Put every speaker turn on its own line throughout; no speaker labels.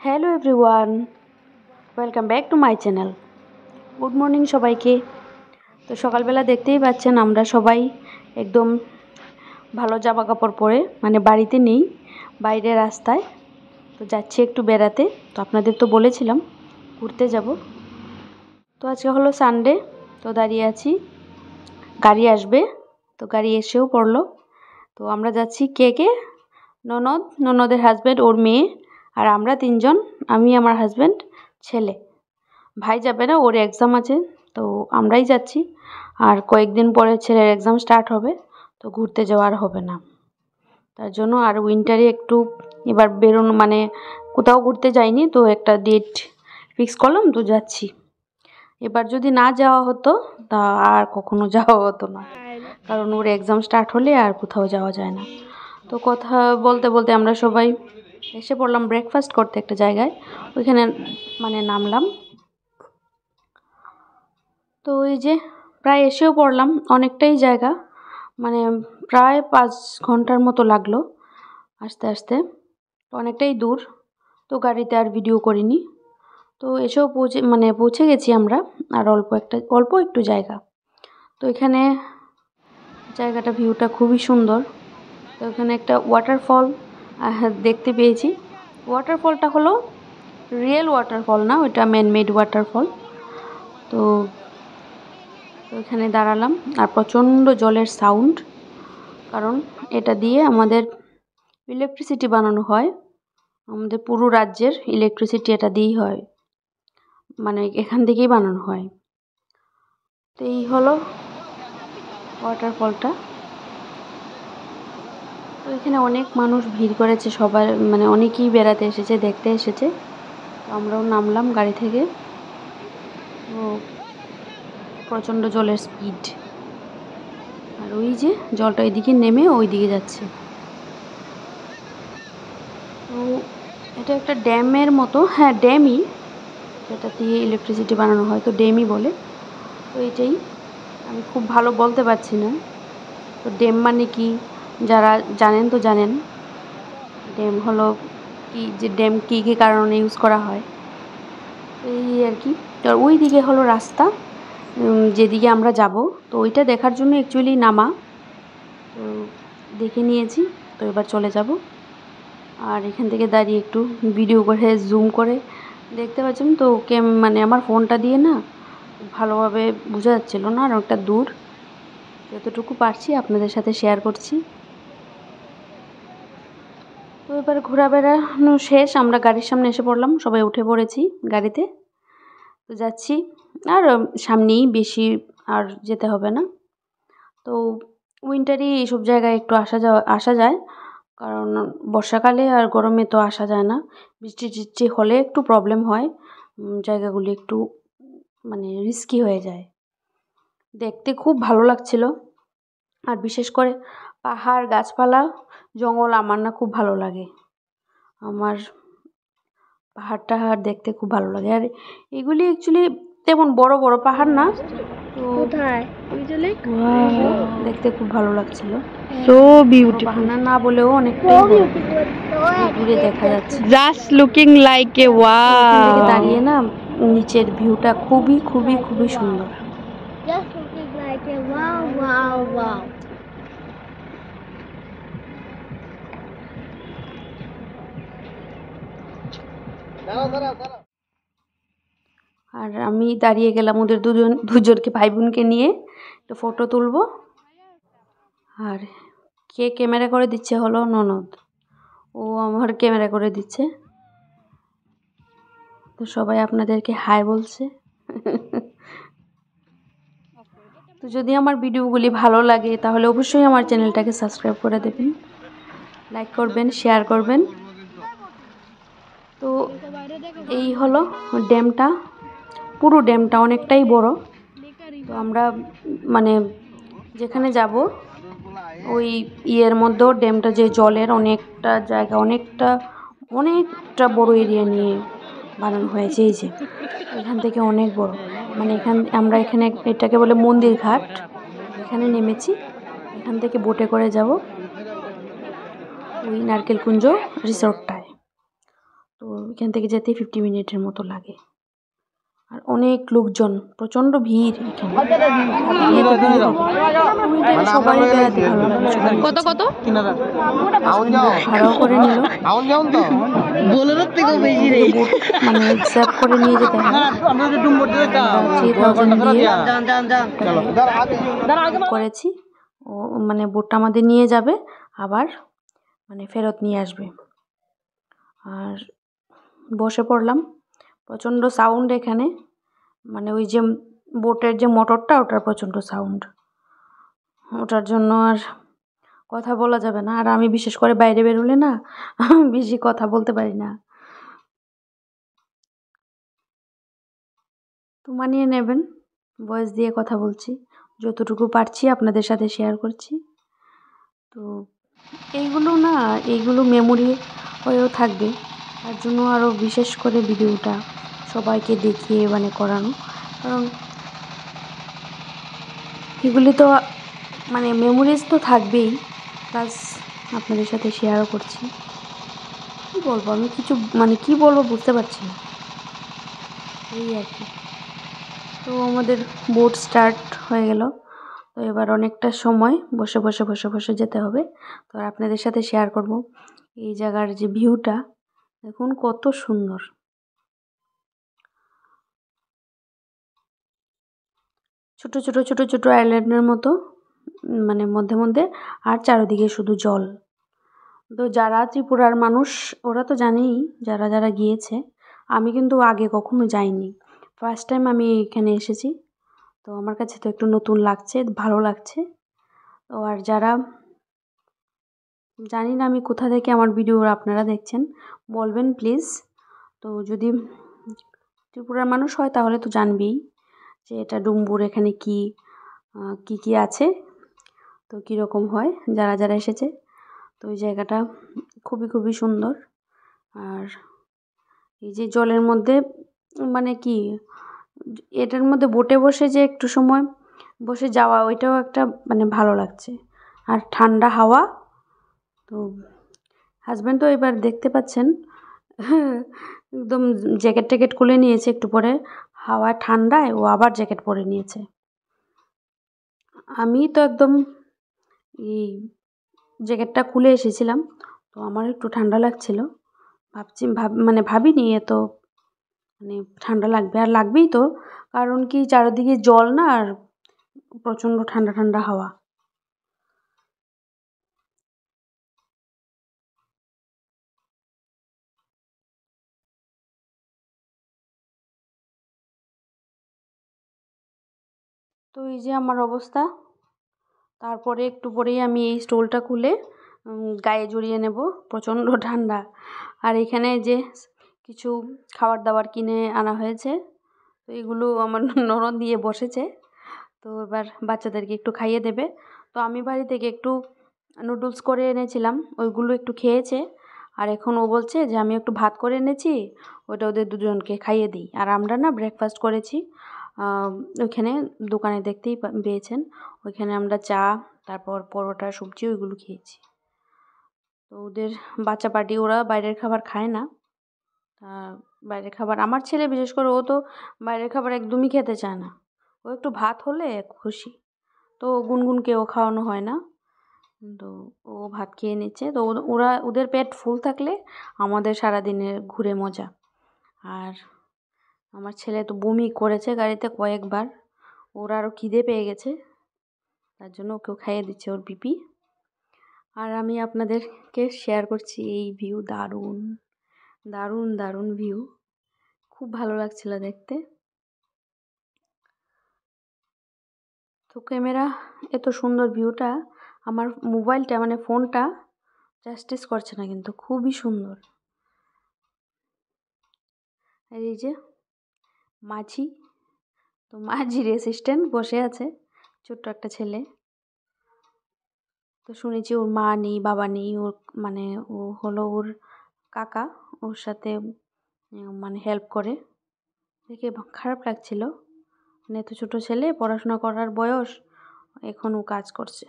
Hello everyone, welcome back to my channel. Good morning সবাইকে। তো সকালবেলা দেখতেই পাচ্ছেন আমরা সবাই একদম ভালো জামা কাপড় পরে মানে বাড়িতে নেই, বাইরে রাস্তায় তো যাচ্ছি একটু বেড়াতে। তো আপনাদের তো বলেছিলাম ঘুরতে যাব। তো আজকে হলো সানডে, তো দাঁড়িয়ে আছি, গাড়ি আসবে। তো গাড়ি এসেও পড়লো। তো আমরা যাচ্ছি কে ননদের হাজব্যান্ড, ওর মেয়ে আর আমরা তিনজন, আমি আমার হাজব্যান্ড, ছেলে। ভাই যাবে না, ওর এক্সাম আছে, তো আমরাই যাচ্ছি। আর কয়েকদিন পরে ছেলের এক্সাম স্টার্ট হবে, তো ঘুরতে যাওয়ার হবে না। তার জন্য আর উইন্টারে একটু এবার বেরোনো মানে কোথাও ঘুরতে যাইনি, তো একটা ডেট ফিক্স করলাম, তো যাচ্ছি। এবার যদি না যাওয়া হতো তা আর কখনো যাওয়া হতো না, কারণ ওর এক্সাম স্টার্ট হলে আর কোথাও যাওয়া যায় না। তো কথা বলতে বলতে আমরা সবাই এসে পড়লাম ব্রেকফাস্ট করতে একটা জায়গায়, ওইখানে মানে নামলাম। তো ওই যে প্রায় এসেও পড়লাম, অনেকটাই জায়গা, মানে প্রায় 5 ঘন্টার মতো লাগলো আস্তে আস্তে, অনেকটাই দূর। তো গাড়িতে আর ভিডিও করিনি। তো এসেও পৌঁছে গেছি আমরা, আর অল্প একটু জায়গা। তো এখানে জায়গাটা ভিউটা খুবই সুন্দর। তো এখানে একটা ওয়াটারফল দেখতে পেয়েছি। ওয়াটারফলটা হলো রিয়েল ওয়াটারফল না, ওইটা ম্যানমেড ওয়াটারফল। তো এখানে দাঁড়ালাম, আর প্রচণ্ড জলের সাউন্ড, কারণ এটা দিয়ে আমাদের ইলেকট্রিসিটি বানানো হয়। আমাদের পুরো রাজ্যের ইলেকট্রিসিটি এটা দিয়েই হয়, মানে এখান থেকেই বানানো হয়। তো এই হলো ওয়াটারফলটা। তো এখানে অনেক মানুষ ভিড় করেছে, সবার মানে অনেকেই বেড়াতে এসেছে, দেখতে এসেছে। তো আমরাও নামলাম গাড়ি থেকে। তো প্রচণ্ড জলের স্পিড, আর ওই যে জলটা ওইদিকে নেমে ওইদিকে যাচ্ছে। তো এটা একটা ড্যামের মতো, হ্যাঁ ড্যামই, যেটা দিয়ে ইলেকট্রিসিটি বানানো হয়, তো ড্যামই বলে। তো এটাই, আমি খুব ভালো বলতে পারছি না। তো ড্যাম মানে কি, যারা জানেন তো জানেন, ড্যাম হলো কি, যে ড্যাম কী কী কারণে ইউজ করা হয়, এই আর কি। তো ওই দিকে হলো রাস্তা যেদিকে আমরা যাব, তো ওইটা দেখার জন্য অ্যাকচুয়ালি নামা। তো দেখে নিয়েছি, তো এবার চলে যাব। আর এখান থেকে দাঁড়িয়ে একটু ভিডিও করে জুম করে দেখতে পাচ্ছেন তো, মানে আমার ফোনটা দিয়ে না ভালোভাবে বোঝা যাচ্ছিল না, আর অনেকটা দূর, যতটুকু পারছি আপনাদের সাথে শেয়ার করছি। তো এবার ঘোরা বেড়ানো শেষ, আমরা গাড়ির সামনে এসে পড়লাম, সবাই উঠে পড়েছি গাড়িতে। তো যাচ্ছি, আর সামনেই, বেশি আর যেতে হবে না। তো উইন্টারে এইসব জায়গায় একটু আসা যায়, কারণ বর্ষাকালে আর গরমে তো আসা যায় না। বৃষ্টি টিষ্টি হলে একটু প্রবলেম হয়, জায়গাগুলি একটু মানে রিস্কি হয়ে যায়। দেখতে খুব ভালো লাগছিল, আর বিশেষ করে পাহাড়, গাছপালা, জঙ্গল আমার না খুব ভালো লাগে। আমার পাহাড় টাহাড় দেখতে খুব ভালো লাগে। আর এগুলি অ্যাকচুয়ালি তেমন বড় বড় পাহাড় না, তো দেখতে খুব ভালো লাগছিল।
So beautiful.
পাহাড় না বলেও অনেকটাই দূরে দেখা যাচ্ছে।
Just looking like a
এখান থেকে
wow.
দাঁড়িয়ে না নিচের ভিউটা খুবই খুবই খুবই সুন্দর।
Just looking like a wow, wow, wow.
আর আমি দাঁড়িয়ে গেলাম ওদের দুজনকে, ভাই বোনকে নিয়ে একটু ফটো তুলবো। আর কে ক্যামেরা করে দিচ্ছে হলো ননদ, ও আমার ক্যামেরা করে দিচ্ছে। তো সবাই আপনাদেরকে হাই বলছে। তো যদি আমার ভিডিওগুলি ভালো লাগে তাহলে অবশ্যই আমার চ্যানেলটাকে সাবস্ক্রাইব করে দেবেন, লাইক করবেন, শেয়ার করবেন। তো এই হলো ড্যামটা, পুরো ড্যামটা অনেকটাই বড়। তো আমরা মানে যেখানে যাব ওই ইয়ের মধ্যেও ড্যামটা, যে জলের অনেকটা জায়গা, অনেকটা বড় এরিয়া নিয়ে বানানো হয়েছে। এই যে এখান থেকে অনেক বড়, মানে আমরা এখানে এটাকে বলে মন্দির ঘাট, এখানে নেমেছি। এখান থেকে বোটে করে যাব ওই নারকেলকুঞ্জ রিসোর্টটায়। তো এখান থেকে যেতে 50 মিনিটের মতো লাগে। আর অনেক লোকজন, প্রচন্ড ভিড় এখানে। সবাই বেড়াতে ভালো লাগে, সবাই
কত কত
ভাড়াও করে নিল। বোট মানে রিজার্ভ করে নিয়ে যেতে হয়। 3000 দিয়ে করেছি। ও মানে বোটটা আমাদের নিয়ে যাবে, আবার মানে ফেরত নিয়ে আসবে। আর বসে পড়লাম। প্রচণ্ড সাউন্ড এখানে, মানে ওই যে বোটের যে মোটরটা, ওটার প্রচণ্ড সাউন্ড, ওটার জন্য আর কথা বলা যাবে না। আর আমি বিশেষ করে বাইরে বেরোলে না বেশি কথা বলতে পারি না, তো মানিয়ে নেবেন। ভয়েস দিয়ে কথা বলছি, যতটুকু পারছি আপনাদের সাথে শেয়ার করছি। তো এইগুলো মেমোরি হয়েও থাকবে, তার জন্য আরও বিশেষ করে ভিডিওটা সবাইকে দেখিয়ে মানে করানো। কারণ এগুলি তো মানে মেমোরিজ তো থাকবেই, প্লাস আপনাদের সাথে শেয়ারও করছি। কী বলবো আমি, কী বলবো বুঝতে পারছি না, এই আর কি। তো আমাদের বোট স্টার্ট হয়ে গেল। তো এবার অনেকটা সময় বসে বসে বসে বসে যেতে হবে। তো আপনাদের সাথে শেয়ার করব এই জায়গার যে ভিউটা, দেখুন কত সুন্দর। ছোট ছোট ছোট ছোট আইল্যান্ডের মতো, মানে মধ্যে মধ্যে, আর চারিদিকে শুধু জল। তো যারা ত্রিপুরার মানুষ ওরা তো জানেই, যারা যারা গিয়েছে। আমি কিন্তু আগে কখনো যাইনি, ফার্স্ট টাইম আমি এখানে এসেছি। তো আমার কাছে তো একটু নতুন লাগছে, ভালো লাগছে। তো আর যারা, জানি না আমি কোথা থেকে আমার ভিডিও আপনারা দেখছেন, বলবেন প্লিজ। তো যদি ত্রিপুরার মানুষ হয় তাহলে তো জানবেই যে এটা ডুম্বুর, এখানে কি কি আছে, তো কীরকম হয় যারা যারা এসেছে। তো ওই জায়গাটা খুবই খুবই সুন্দর। আর এই যে জলের মধ্যে মানে কি, এটার মধ্যে বোটে বসে যে একটু সময় বসে যাওয়া, ওইটাও একটা মানে ভালো লাগছে। আর ঠান্ডা হাওয়া। তো হাজব্যান্ড তো এবার দেখতে পাচ্ছেন একদম জ্যাকেট ট্যাকেট খুলে নিয়েছে, একটু পরে হাওয়া ঠান্ডায় ও আবার জ্যাকেট পরে নিয়েছে। আমি তো একদম এই জ্যাকেটটা খুলে এসেছিলাম, তো আমার একটু ঠান্ডা লাগছিল। মানে ভাবিনি এত মানে ঠান্ডা লাগবে, আর লাগবেই তো, কারণ কি চারিদিকে জল না, আর প্রচণ্ড ঠান্ডা ঠান্ডা হাওয়া। তো এই যে আমার অবস্থা। তারপরে একটু পরেই আমি এই স্টোলটা খুলে গায়ে জড়িয়ে নেব, প্রচণ্ড ঠান্ডা। আর এখানে যে কিছু খাবার দাবার কিনে আনা হয়েছে, তো এগুলো আমার ননদ দিয়ে বসেছে। তো এবার বাচ্চাদেরকে একটু খাইয়ে দেবে। তো আমি বাড়ি থেকে একটু নুডলস করে এনেছিলাম, ওইগুলো একটু খেয়েছে। আর এখন ও বলছে যে আমি একটু ভাত করে এনেছি, ওটা ওদের দুজনকে খাইয়ে দিই। আর আমরা না ব্রেকফাস্ট করেছি ওইখানে দোকানে, দেখতেই পেয়েছেন। ওইখানে আমরা চা, তারপর পরোটা, সবজি ওইগুলো খেয়েছি। তো ওদের বাচ্চা পার্টি, ওরা বাইরের খাবার খায় না। বাইরের খাবার, আমার ছেলে বিশেষ করে, ও তো বাইরের খাবার একদমই খেতে চায় না। ও একটু ভাত হলে খুশি। তো গুনগুনকেও খাওয়ানো হয় না, তো ও ভাত খেয়ে নিচ্ছে। তো ওদের পেট ফুল থাকলে আমাদের সারাদিনের ঘুরে মজা। আর আমার ছেলে তো বমি করেছে গাড়িতে কয়েকবার, ওর আরও খিদে পেয়ে গেছে, তার জন্য ওকেও খাইয়ে দিচ্ছে ওর পিপি। আর আমি আপনাদেরকে শেয়ার করছি এই ভিউ, দারুণ দারুণ দারুণ ভিউ, খুব ভালো লাগছিল দেখতে। তো ক্যামেরা এত সুন্দর ভিউটা আমার মোবাইলটা মানে ফোনটা জাস্টিস করছে না, কিন্তু খুবই সুন্দর। আর এই যে মাঝি, তো মাঝির অ্যাসিস্ট্যান্ট বসে আছে, ছোট্ট একটা ছেলে। তো শুনেছি ওর মা নেই, বাবা নেই, ওর মানে ও হলো ওর কাকা, ওর সাথে মানে হেল্প করে। দেখে খারাপ লাগছিল, মানে এত ছোটো ছেলে, পড়াশোনা করার বয়স, এখন ও কাজ করছে।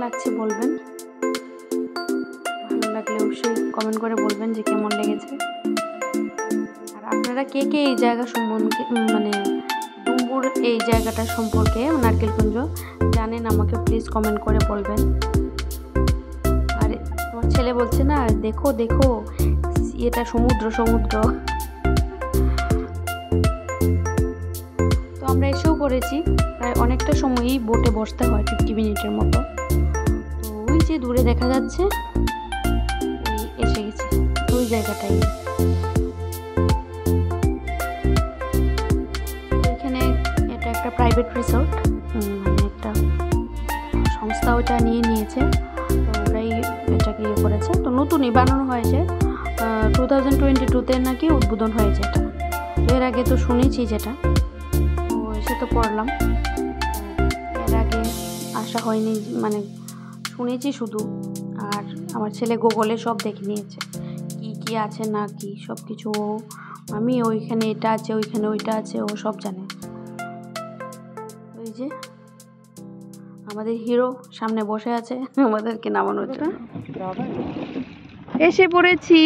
লাগছে বলবেন, ভালো লাগলে অবশ্যই কমেন্ট করে বলবেন যে কেমন লেগেছে। আর আপনারা কে কে এই জায়গা সম্বন্ধে মানে ডুম্বুর এই জায়গাটা সম্পর্কে নারকেলকুঞ্জ জানেন আমাকে প্লিজ কমেন্ট করে বলবেন। আর আমার ছেলে বলছে না দেখো দেখো এটা সমুদ্র সমুদ্র। তো আমরা এসেও পড়েছি, প্রায় অনেকটা সময়ই বোটে বসতে হয় 50 মিনিটের মতো। তো ওই যে দূরে দেখা যাচ্ছে ওই এসে গেছি ওই জায়গাটাই। এখানে এটা একটা প্রাইভেট রিসোর্ট, মানে একটা সংস্থা ওইটা নিয়েছে, তো ওরাই এটাকে ইয়ে করেছে। তো নতুনই বানানো হয়েছে, 2022-তে নাকি উদ্বোধন হয়েছে এটা। তো এর আগে তো শুনেছি যেটা, তো এসে তো পড়লাম, এর আগে আসা হয়নি, মানে শুনেছি শুধু। আর আমার ছেলে গুগলে সব দেখে নিয়েছে কি কি আছে না কি সব কিছু। আমি ওইখানে এটা আছে ওইখানে ওইটা আছে ও সব জানে। ওই যে আমাদের হিরো সামনে বসে আছে আমাদেরকে নামানোর জন্য।
এসে পড়েছি।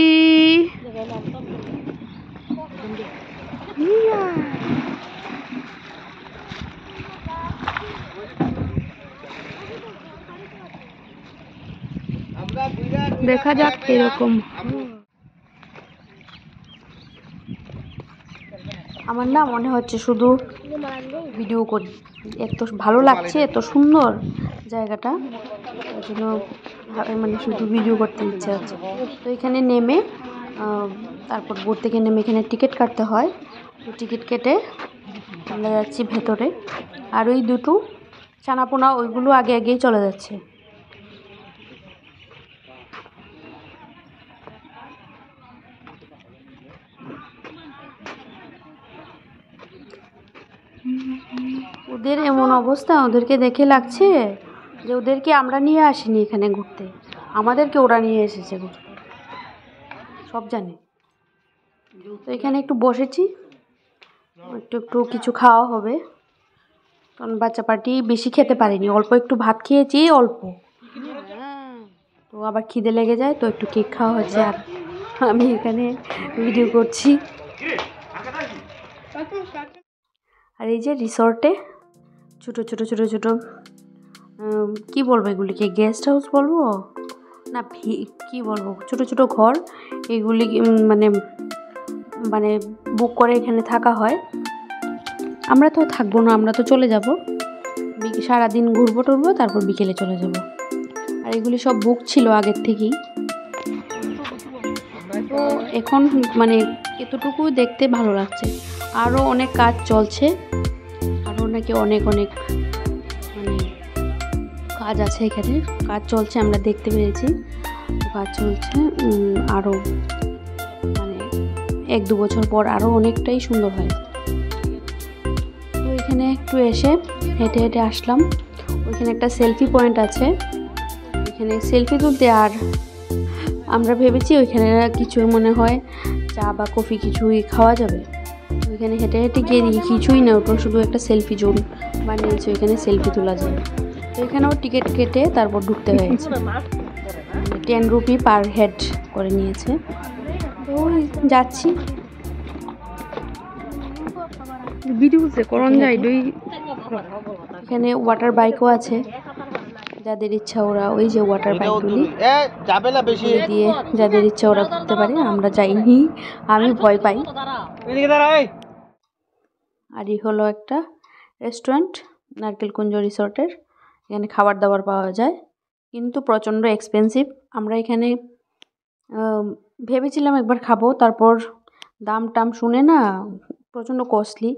দেখা যাক এরকম।
আমার না মনে হচ্ছে শুধু ভিডিও করি, এত ভালো লাগছে, এত সুন্দর জায়গাটা, ওই জন্য মানে শুধু ভিডিও করতে ইচ্ছে হচ্ছে। তো এখানে নেমে তারপর বোট থেকে নেমে এখানে টিকিট কাটতে হয়। তো টিকিট কেটে আমরা যাচ্ছি ভেতরে। আর ওই দুটো চানাপোনা ওইগুলো আগে আগেই চলে যাচ্ছে। ওদের এমন অবস্থা, ওদেরকে দেখে লাগছে যে ওদেরকে আমরা নিয়ে আসিনি এখানে ঘুরতে, আমাদেরকে ওরা নিয়ে এসেছে ঘুরতে, সব জানে। তো এখানে একটু বসেছি, একটু একটু কিছু খাওয়া হবে, কারণ বাচ্চা পার্টি বেশি খেতে পারিনি, অল্প একটু ভাত খেয়েছি অল্প, তো আবার খিদে লেগে যায়, তো একটু কেক খাওয়া হচ্ছে। আর আমি এখানে ভিডিও করছি। আর এই যে রিসর্টে ছোটো ছোটো ছোটো ছোটো কী বলবো এগুলিকে, গেস্ট হাউস বলবো না কী বলবো, ছোটো ছোটো ঘর, এগুলি মানে মানে বুক করে এখানে থাকা হয়। আমরা তো থাকবো না, আমরা তো চলে যাব, সারাদিন ঘুরবো টুরবো, তারপর বিকেলে চলে যাব। আর এগুলি সব বুক ছিল আগের থেকেই। তো এখন মানে এতটুকু দেখতে ভালো লাগছে, আরও অনেক কাজ চলছে, আরও নাকি অনেক অনেক মানে কাজ আছে এখানে, কাজ চলছে আমরা দেখতে পেরেছি, কাজ চলছে আরও মানে 1-2 বছর পর আরও অনেকটাই সুন্দর হয়। তো এখানে একটু এসে হেঁটে হেঁটে আসলাম, ওইখানে একটা সেলফি পয়েন্ট আছে, ওইখানে সেলফি তুলতে। আর আমরা ভেবেছি ওইখানে কিছু মনে হয় চা বা কফি কিছুই খাওয়া যাবে। ওইখানে হেঁটে হেঁটে গিয়ে দেখি কিছুই না, ওটা শুধু একটা সেলফি জোন বানিয়েছে, ওইখানে সেলফি তোলা যায়। তো এখানেও টিকিট কেটে তারপর ঢুকতে হয়েছে, 10 রুপি পার হেড করে নিয়েছে। তো যাচ্ছি। এখানে ওয়াটার বাইকও আছে, যাদের ইচ্ছা ওরা ওই যে ওয়াটার বাইকগুলি দিয়ে যাদের ইচ্ছা ওরা ঘুরতে পারে। আমরা যাইনি, আমি ভয় পাই। আর এই হলো একটা রেস্টুরেন্ট নারকেলকুঞ্জ রিসর্টের, এখানে খাবার দাবার পাওয়া যায়, কিন্তু প্রচণ্ড এক্সপেন্সিভ। আমরা এখানে ভেবেছিলাম একবার খাবো, তারপর দাম টাম শুনে না প্রচণ্ড কস্টলি,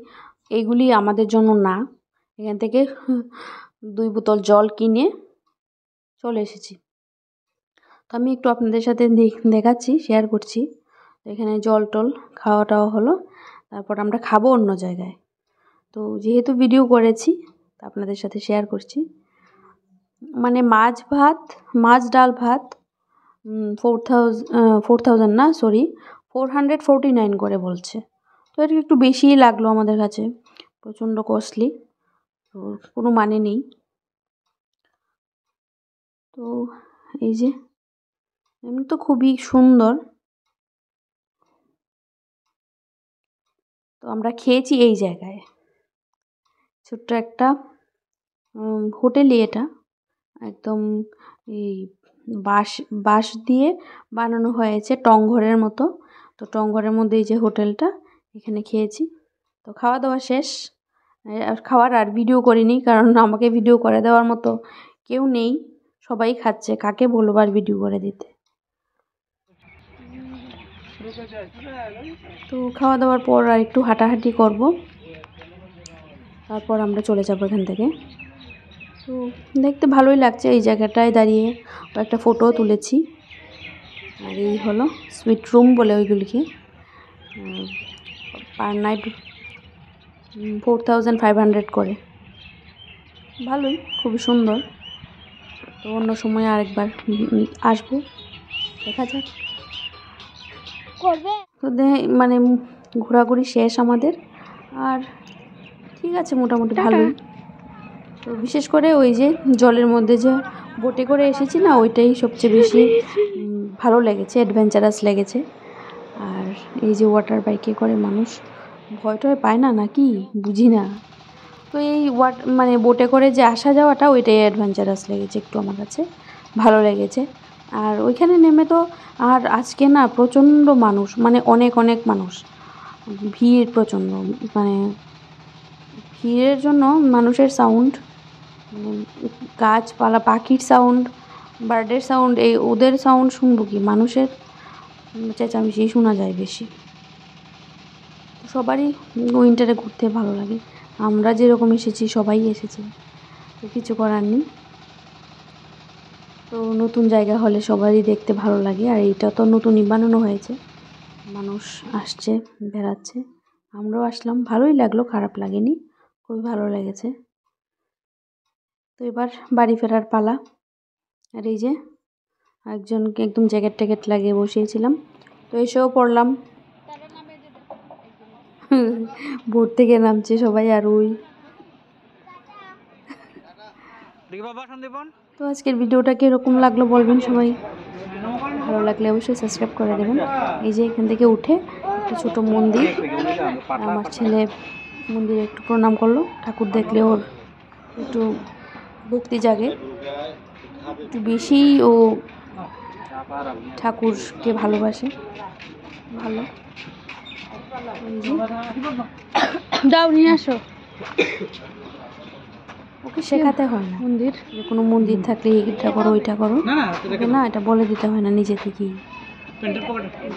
এইগুলি আমাদের জন্য না। এখান থেকে 2 বোতল জল কিনে চলে এসেছি। তো আমি একটু আপনাদের সাথে দেখাচ্ছি, শেয়ার করছি। এখানে জল টল খাওয়া টাওয়া হলো, তারপর আমরা খাবো অন্য জায়গায়। তো যেহেতু ভিডিও করেছি তা আপনাদের সাথে শেয়ার করছি। মানে মাছ ডাল ভাত 4000 না সরি 449 করে বলছে। তো এটা একটু বেশিই লাগলো আমাদের কাছে, প্রচণ্ড কস্টলি, তো কোনো মানে নেই। তো এই যে এমনি তো খুবই সুন্দর। তো আমরা খেয়েছি এই জায়গায়, ছোট্ট একটা হোটেলই এটা, একদম এই বাঁশ বাঁশ দিয়ে বানানো হয়েছে টংঘরের মতো। তো টংঘরের মধ্যে এই যে হোটেলটা, এখানে খেয়েছি। তো খাওয়া দাওয়া শেষ। আর খাওয়ার আর ভিডিও করিনি, কারণ আমাকে ভিডিও করে দেওয়ার মতো কেউ নেই, সবাই খাচ্ছে, কাকে বলবো আর ভিডিও করে দিতে। তো খাওয়া দাওয়ার পর আর একটু হাঁটাহাঁটি করব, তারপর আমরা চলে যাব এখান থেকে। তো দেখতে ভালোই লাগছে এই জায়গাটায় দাঁড়িয়ে, একটা ফটো তুলেছি। আর এই হলো সুইট রুম বলে ওইগুলিকে, পার নাইট 4500 করে, ভালোই, খুবই সুন্দর। তো অন্য সময় আরেকবার আসবো, দেখা যাক। তো মানে ঘোরাঘুরি শেষ আমাদের, আর ঠিক আছে মোটামুটি ভালোই। তো বিশেষ করে ওই যে জলের মধ্যে যে বোটে করে এসেছি না, ওইটাই সবচেয়ে বেশি ভালো লেগেছে, অ্যাডভেঞ্চারাস লেগেছে। আর এই যে ওয়াটার বাইকে করে মানুষ ভয় টয় পায় না নাকি বুঝি না। তো এই মানে বোটে করে যে আসা যাওয়াটা, ওইটাই অ্যাডভেঞ্চারাস লেগেছে একটু আমার কাছে, ভালো লেগেছে। আর ওইখানে নেমে তো, আর আজকে না প্রচণ্ড মানুষ, মানে অনেক অনেক মানুষ, ভিড় প্রচণ্ড, মানে ভিড়ের জন্য মানুষের সাউন্ড, মানে গাছপালা, পাখির সাউন্ড, বার্ডের সাউন্ড, এই ওদের সাউন্ড শুনবো কি, মানুষের চেঁচামেচি শোনা যায় বেশি। সবারই উইন্টারে ঘুরতে ভালো লাগে, আমরা যেরকম এসেছি সবাই এসেছে, তো কিছু করার নেই। তো নতুন জায়গা হলে সবারই দেখতে ভালো লাগে, আর এইটা তো নতুনই বানানো হয়েছে, মানুষ আসছে বেড়াচ্ছে, আমরাও আসলাম, ভালোই লাগলো, খারাপ লাগেনি, খুবই ভালো লেগেছে। তো এবার বাড়ি ফেরার পালা। আর এই যে একজনকে একদম জ্যাকেট ট্যাকেট লাগিয়ে বসিয়েছিলাম, তো এসেও পড়লাম, বোট থেকে নামছে সবাই। আর ওই তো আজকের ভিডিওটা কীরকম লাগলো বলবেন সবাই, ভালো লাগলে অবশ্যই সাবস্ক্রাইব করে দেবেন। এই যে এখান থেকে উঠে একটা ছোটো মন্দির, আমার ছেলে মন্দিরে একটু প্রণাম করলো, ঠাকুর দেখলে ওর একটু ভক্তি জাগে, একটু বেশি ও ঠাকুরকে ভালোবাসে, ভালো।
দাও নিয়ে আসো,
ওকে শেখাতে হয় না, মন্দির যে কোনো মন্দির থাকলে এইটা করো ওইটা করো, না এটা বলে দিতে হয় না, নিজে থেকেই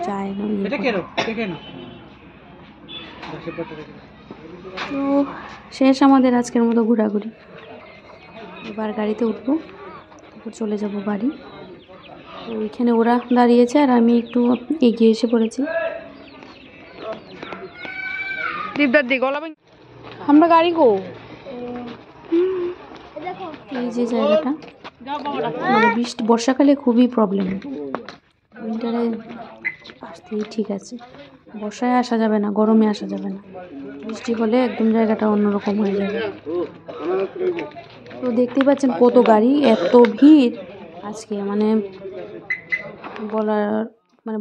যায় না। তো শেষ আমাদের আজকের মতো ঘোরাঘুরি, এবার গাড়িতে উঠবো, তারপর চলে যাব বাড়ি। তো ওইখানে ওরা দাঁড়িয়েছে আর আমি একটু এগিয়ে এসে পড়েছি।
আমরা গাড়ি গো,
এই যে জায়গাটা, মানে বর্ষাকালে খুবই প্রবলেম, উইন্টারে আসতেই ঠিক আছে, বর্ষায় আসা যাবে না, গরমে আসা যাবে না, বৃষ্টি হলে একদম জায়গাটা অন্যরকম হয়ে যাবে। তো দেখতেই পাচ্ছেন কত গাড়ি, এত ভিড় আজকে, মানে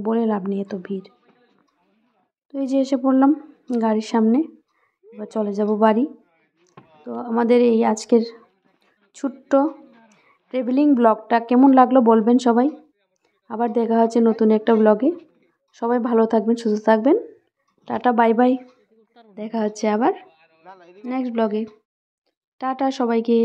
বলে লাভ নেই, এত ভিড়। তো এই যে এসে পড়লাম গাড়ির সামনে, এবার চলে যাব বাড়ি। তো আমাদের এই আজকের ছোট্ট ট্রাভেলিং ব্লগটা কেমন লাগলো বলবেন সবাই। আবার দেখা হচ্ছে নতুন একটা ব্লগে, সবাই ভালো থাকবেন, সুস্থ থাকবেন, টাটা বাই বাই, দেখা হচ্ছে আবার নেক্সট ব্লগে, টাটা সবাইকে।